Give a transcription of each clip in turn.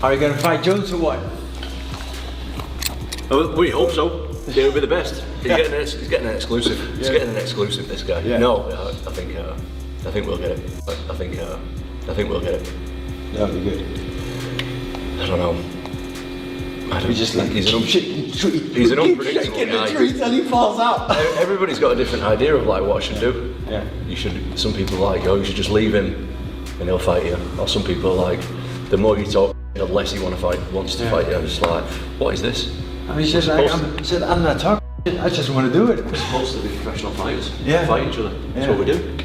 Are you going to fight Jones or what? Oh, we hope so. He'll be the best. He's getting an exclusive. He's getting an exclusive. This guy. Yeah. No, I think we'll get it. I think we'll get it. That'll be good. I don't know. We just like he's an unpredictable guy. Until he falls out. Everybody's got a different idea of like what I should do. Yeah. You should. Some people are like, oh, you should just leave him, and he'll fight you. Or some people are like, the more you talk, the less he wants to fight you. I'm just like, what is this? I mean, he said, I'm not talking. I just want to do it. We're supposed to be professional fighters. Yeah. Fight each other. That's what we do.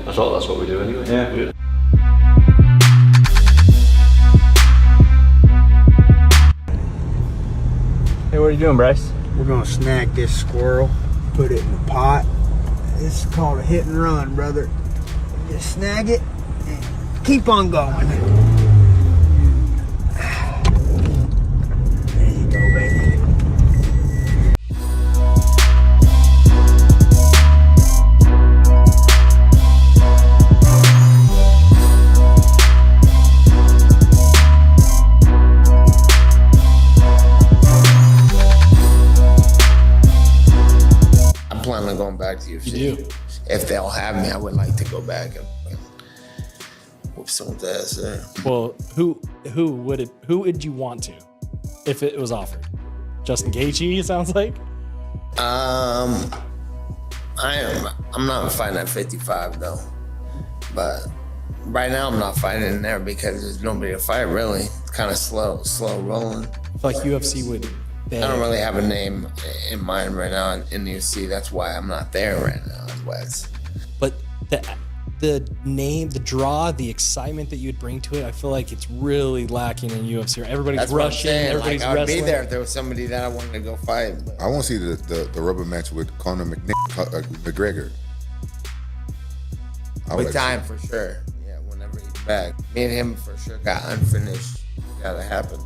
I thought that's what we do anyway. Yeah. Hey, what are you doing, Bryce? We're gonna snag this squirrel, put it in the pot. This is called a hit and run, brother. Just snag it and keep on going. There you go, baby. I'm going back to UFC. You do? If they'll have me, I would like to go back and whoop someone's ass there. Well, who would you want to, if it was offered? Justin Gaethje, it sounds like. I'm not fighting at 55 though, but right now I'm not fighting in there because there's nobody to fight really. It's kind of slow rolling. I feel like UFC would. I don't really have a name in mind right now in the UFC. That's why I'm not there right now. That's why it's. But the name, the draw, the excitement that you'd bring to it, I feel like it's really lacking in UFC. Everybody's That's rushing, everybody's I would wrestling. be there if there was somebody that I wanted to go fight. But. I want to see the rubber match with Conor McGregor. With time, for sure. Yeah, whenever he's back. Me and him for sure got unfinished. Gotta happen.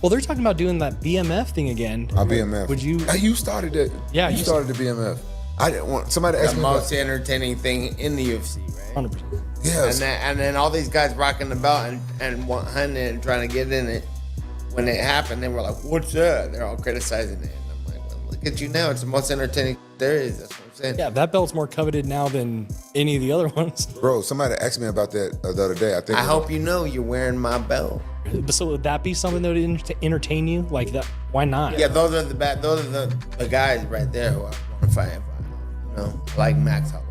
Well, they're talking about doing that BMF thing again. BMF. Would you? You started it. Yeah, you started the BMF. I didn't want somebody to ask The me most entertaining thing in the UFC, right? 100%. Yes. And then all these guys rocking the belt and hunting it and trying to get in it. When it happened, they were like, "What's that?" They're all criticizing it. And I'm like, "Well, look at you now. It's the most entertaining there is." That's what I'm saying. Yeah, that belt's more coveted now than any of the other ones. Bro, somebody asked me about that the other day. I hope you know you're wearing my belt. So would that be something that would entertain you? Like that? Why not? Yeah, those are the guys right there who I want to fight. You know, like Max Holloway.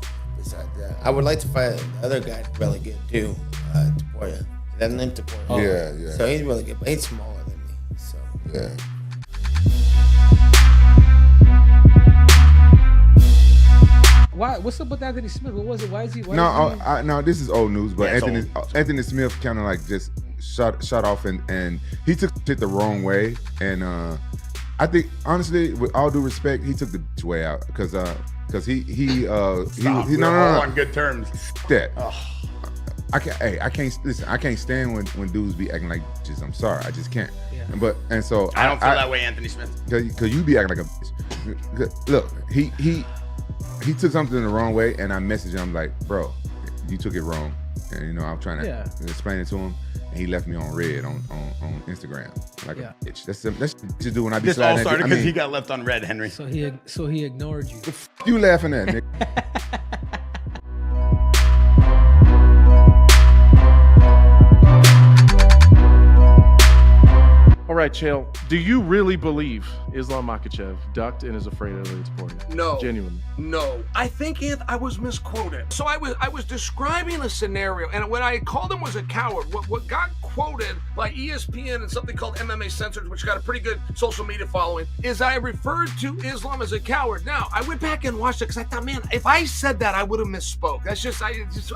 But besides that, I would like to fight the other guy really good too, Taporia. That name Taporia. Oh. Yeah. So he's really good, but he's smaller than me. So Yeah. Why? What's up with Anthony Smith? What was it? Why is he? No, this is old news, but Yeah, Anthony Smith kind of like just shot off and he took shit the wrong way, and I think honestly, with all due respect, he took the bitch way out because he on good terms. That. I can't stand when dudes be acting like bitches. I'm sorry, I just can't. Yeah. So I don't feel that way, Anthony Smith. Cause you be acting like a bitch. Look, he took something the wrong way, and I messaged him like, bro, you took it wrong, and I'm trying to explain it to him, and he left me on red on Instagram like a bitch. That's just do when I be This all sliding. started because he got left on red, Henry. So he ignored you. You laughing at, nigga? All right, Chael, do you really believe Islam Makhachev ducked and is afraid of Elite Taporia? No. Genuinely. No. I think I was misquoted. So I was describing a scenario, and what I called him was a coward. What got quoted by ESPN and something called MMA Censored, which got a pretty good social media following, is I referred to Islam as a coward. Now, I went back and watched it because I thought, man, if I said that, I would have misspoke. I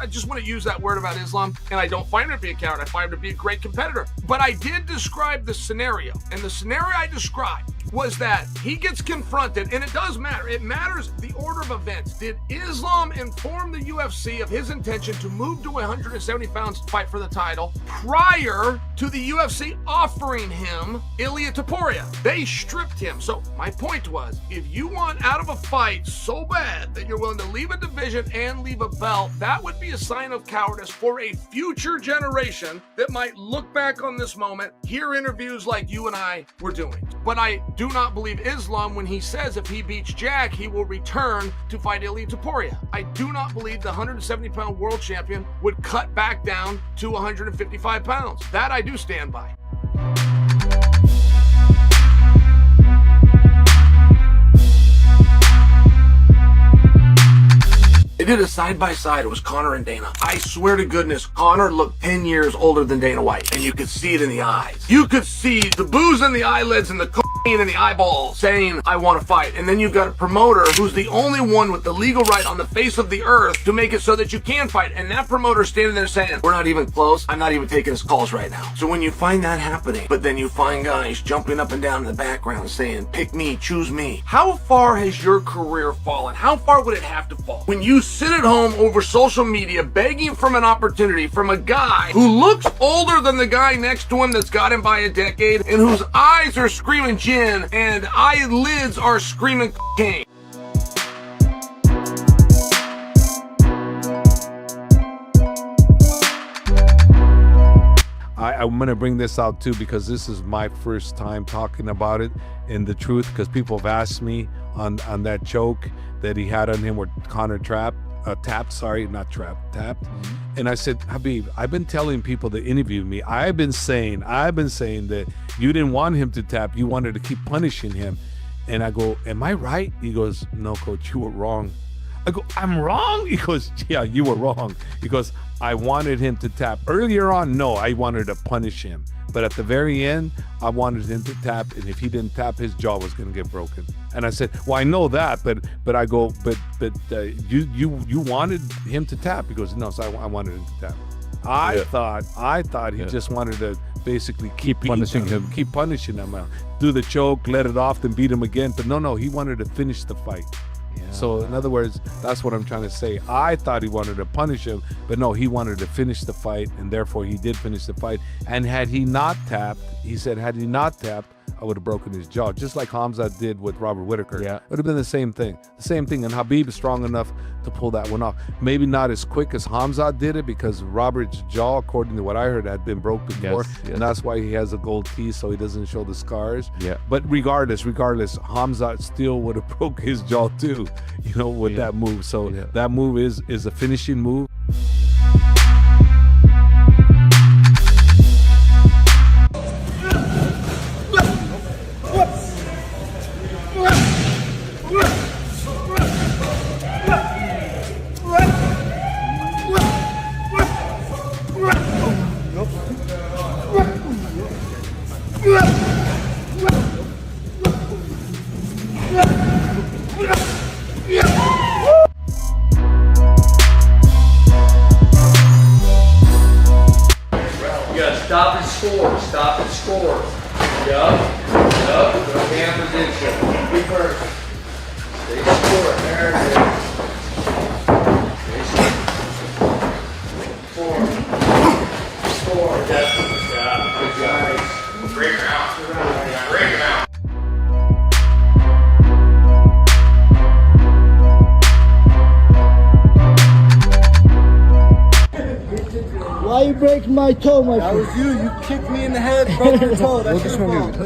just want to use that word about Islam, and I don't find him to be a coward. I find him to be a great competitor. But I did describe the scenario, and the scenario I described was that he gets confronted, and it does matter. It matters the order of events. Did Islam inform the UFC of his intention to move to 170 pounds to fight for the title prior prior to the UFC offering him Ilia Topuria. They stripped him. So my point was, if you want out of a fight so bad that you're willing to leave a division and leave a belt, that would be a sign of cowardice for a future generation that might look back on this moment, hear interviews like you and I were doing. But I do not believe Islam when he says if he beats Jack, he will return to fight Ilia Topuria. I do not believe the 170-pound world champion would cut back down to 155 pounds. That I do stand by. They did a side-by-side. It was Conor and Dana. I swear to goodness, Conor looked 10 years older than Dana White, and you could see it in the eyes. You could see the booze in the eyelids and the cocaine in the eyeballs saying, I want to fight. And then you've got a promoter who's the only one with the legal right on the face of the earth to make it so that you can fight. And that promoter standing there saying, we're not even close. I'm not even taking his calls right now. So when you find that happening, but then you find guys jumping up and down in the background saying, pick me, choose me. How far has your career fallen? How far would it have to fall? When you sit at home over social media begging from an opportunity from a guy who looks older than the guy next to him that's got him by a decade and whose eyes are screaming gin and eyelids are screaming cocaine. I'm going to bring this out too because this is my first time talking about it in the truth, because people have asked me on that choke that he had on him where Conor tapped. And I said, Khabib, I've been telling people that interviewed me, I've been saying that you didn't want him to tap, you wanted to keep punishing him. And I go, am I right? He goes, no, coach, you were wrong. I go, I'm wrong? He goes, yeah, you were wrong. He goes, I wanted him to tap. Earlier on, no, I wanted to punish him. But at the very end, I wanted him to tap, and if he didn't tap, his jaw was going to get broken. And I said, well, I know that, but I go, you wanted him to tap. He goes, no, so I wanted him to tap. I thought he just wanted to basically keep punishing him, do the choke, let it off, then beat him again. But no, he wanted to finish the fight. Yeah. So in other words, that's what I'm trying to say. I thought he wanted to punish him, but no, he wanted to finish the fight, and therefore he did finish the fight. And had he not tapped, he said, had he not tapped, I would have broken his jaw, just like Hamza did with Robert Whittaker. Yeah. It would have been the same thing. And Khabib is strong enough to pull that one off. Maybe not as quick as Hamza did it, because Robert's jaw, according to what I heard, had been broke before. Yes. And that's why he has a gold teeth, so he doesn't show the scars. Yeah. But regardless, Hamza still would have broke his jaw too, with that move. So that move is a finishing move. Stop and score. Yup. Go hand position. Be first. Stay score. There it is. Score. Definitely. Yeah. Good job. Break him out. Break him out. Why you break my toe, my friend? That was you. You kicked me in the head, broke your toe. That's your fault.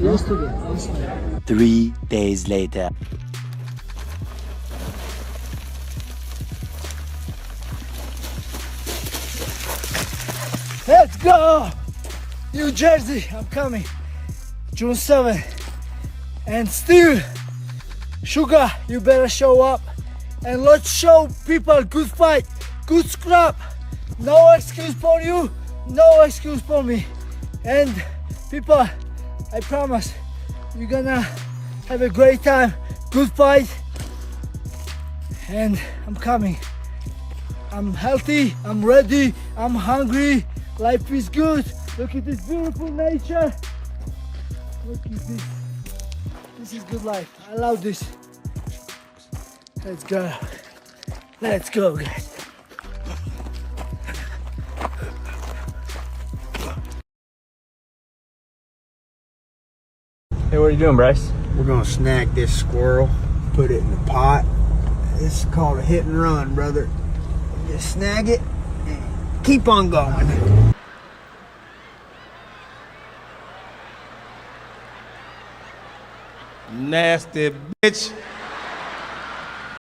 Yesterday. 3 days later. Let's go! New Jersey, I'm coming. June 7th. And still, Sugar, you better show up. And let's show people good fight, good scrap. No excuse for you, no excuse for me. And people, I promise, you're gonna have a great time, good fight. And I'm coming. I'm healthy, I'm ready, I'm hungry. Life is good. Look at this beautiful nature. Look at this. This is good life. I love this. Let's go. Let's go, guys. Hey, what are you doing, Bryce? We're gonna snag this squirrel, put it in the pot. It's called a hit and run, brother. Just snag it and keep on going. Nasty bitch.